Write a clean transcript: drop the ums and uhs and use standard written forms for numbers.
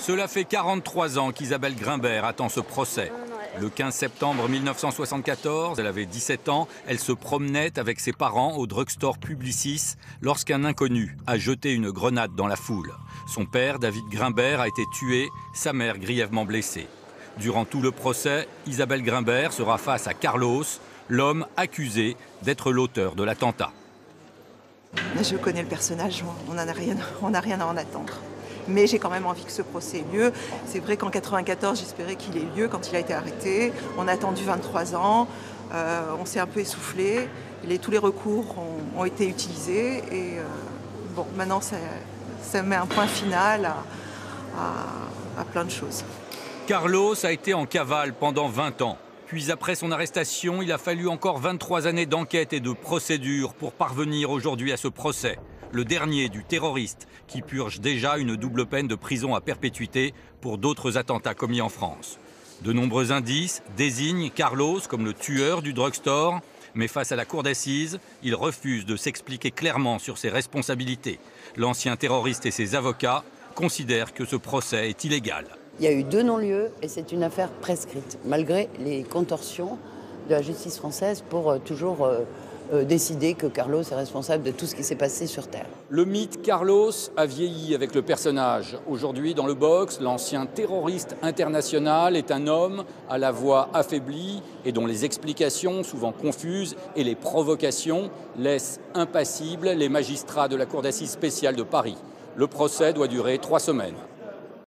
Cela fait 43 ans qu'Isabelle Grimbert attend ce procès. Le 15 septembre 1974, elle avait 17 ans, elle se promenait avec ses parents au drugstore Publicis lorsqu'un inconnu a jeté une grenade dans la foule. Son père, David Grimbert, a été tué, sa mère grièvement blessée. Durant tout le procès, Isabelle Grimbert sera face à Carlos, l'homme accusé d'être l'auteur de l'attentat. Je connais le personnage, on n'a rien à en attendre. Mais j'ai quand même envie que ce procès ait lieu. C'est vrai qu'en 1994, j'espérais qu'il ait lieu quand il a été arrêté. On a attendu 23 ans, on s'est un peu essoufflé. Tous les recours ont été utilisés. Et bon, maintenant, ça met un point final à plein de choses. Carlos a été en cavale pendant 20 ans. Puis après son arrestation, il a fallu encore 23 années d'enquête et de procédure pour parvenir aujourd'hui à ce procès. Le dernier du terroriste qui purge déjà une double peine de prison à perpétuité pour d'autres attentats commis en France. De nombreux indices désignent Carlos comme le tueur du drugstore, mais face à la cour d'assises, il refuse de s'expliquer clairement sur ses responsabilités. L'ancien terroriste et ses avocats considèrent que ce procès est illégal. Il y a eu 2 non-lieux et c'est une affaire prescrite, malgré les contorsions de la justice française pour toujours décider que Carlos est responsable de tout ce qui s'est passé sur Terre. Le mythe Carlos a vieilli avec le personnage. Aujourd'hui, dans le box, l'ancien terroriste international est un homme à la voix affaiblie et dont les explications, souvent confuses, et les provocations laissent impassibles les magistrats de la Cour d'assises spéciale de Paris. Le procès doit durer 3 semaines.